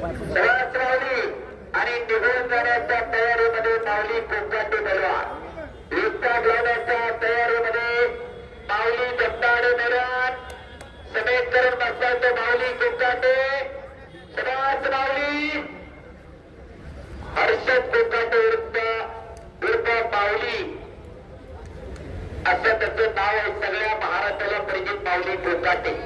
सहस्रावली आणि निघून जाण्याच्या तयारीमध्ये माऊली कोकणाटी बलवान, युद्धात लावण्याच्या तयारीमध्ये माऊली दत्ताडे मैदान समेत करून बसतात माऊली कोकणाटे, सदास माऊली हर्षद कोकणाटे उर्फ माऊली असं त्याचं नाव आहे. सगळ्या महाराष्ट्राला परिचित माऊली कोकणाटे.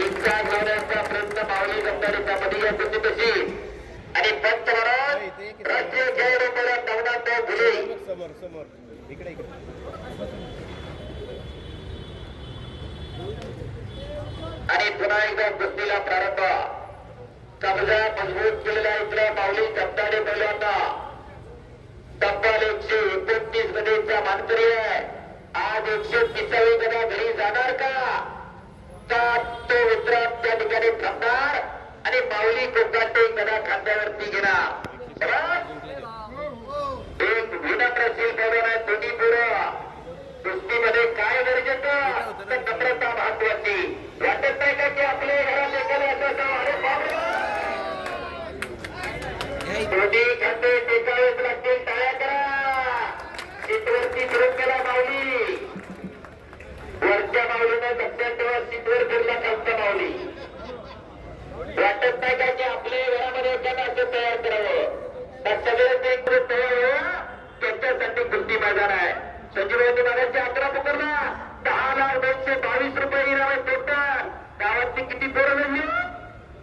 इच्छा घेण्याचा प्रयत्न माऊली गंगारीचा मध्ये होती तशी आणि पंच महाराज राष्ट्रीय खेळ नवनाथ फुले समोर समोर इकडे इकडे आणि पुन्हा एकदा कुस्तीला प्रारंभ. कब्जा मजबूत केलेला इथला माऊली दत्ताडे पहिल्यांदा तब्बल 129 गदेचा मानकरी आहे. आज 130वी गदा घरी जाणार का? तो विश्राम त्या ठिकाणी थांबणार आणि माऊली कोकणाटे गदा खांद्यावरती घेणार. एक विनम्रशील पवन आहे. दोन्ही पुरं कुस्तीमध्ये काय गरजेचं तर नम्रता महत्वाची. वाटत नाही का की आपले घरात एखाद्या दोन्ही खांदे टेकावेच लागतील. टाळ्या करा. सीटवरती फिरून गेला माऊली. वरच्या माऊलीनं लक्षात ठेवा सीटवर फिरला खालच्या माऊली. वाटत नाही का की आपल्या घरामध्ये एखादा असं तयार करावं तर सगळेच एक तयार व्हावं. त्यांच्यासाठी कुस्ती मैदान आहे. संजीवनी मागाचे 11 पुकारला 10,222 रुपये इनाम आहे टोटल. गावातली किती पोरं मिळली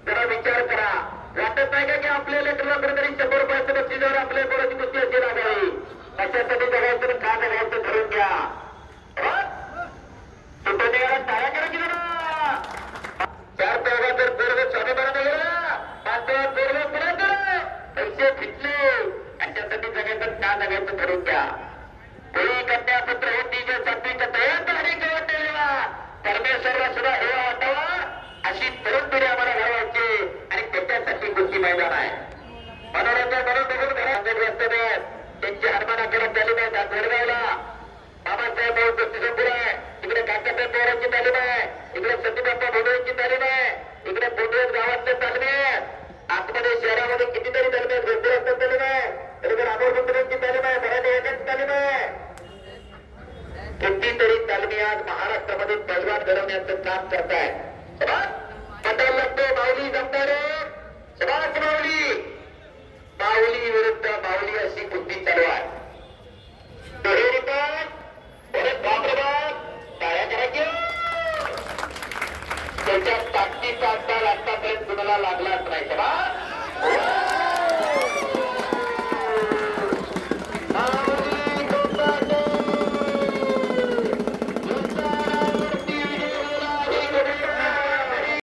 जरा विचार करा. वाटत नाही का की आपल्या लेकरला कुठेतरी 100 रुपयाचं बक्षीसावर आपल्या पोराची कुस्ती अशी लागावी. कशासाठी जगायचं का जगायचं धरून घ्या. टाळ्या करा की जरा. 4 पोरगा जर पोरग स्वाभिमानाने गेला 5 पोरग पुढे पैसे फिटले. यांच्यासाठी जगायचं का जगायचं धरून घ्या. कोणी कन्या पुत्र होती जे सात्विक तयार आणि गवटलेला परमेश्वरला सुद्धा हे वाटावा अशी तरुण पिढी आम्हाला घडवायची आणि त्याच्यासाठी कुस्ती मैदान आहे. मनोरंजन म्हणून बघून घरात त्यांची हरमाना करत झाली नाही. दासवडगावला बाबासाहेब भाऊ कुस्ती संकुल आहे. इकडे काकासाहेब पवारांची तालीम आहे. इकडे सतीबाप्पा भोडवेंची तालीम आहे. इकडे बोटवेल गावातले तालीम आहे. आतमध्ये शहरामध्ये कितीतरी तालीम आहेत. गोष्टीरास्त तालीम आहे. इकडे रामोर मंदिरांची तालीम आहे. मराठी एकाची तालीम आहे. कितीतरी तालमी आज महाराष्ट्रामध्ये पैलवान घडवण्याचं काम करताय. पटायला लागतो माऊली जमणारे सभास माऊली. माऊली विरुद्ध माऊली अशी बुद्धी चालू आहे. दुहेरी पण परत बापरबाप टाळ्या करायची. त्याच्या ताकदीचा अंदाज आतापर्यंत कुणाला लागलाच नाही. सभा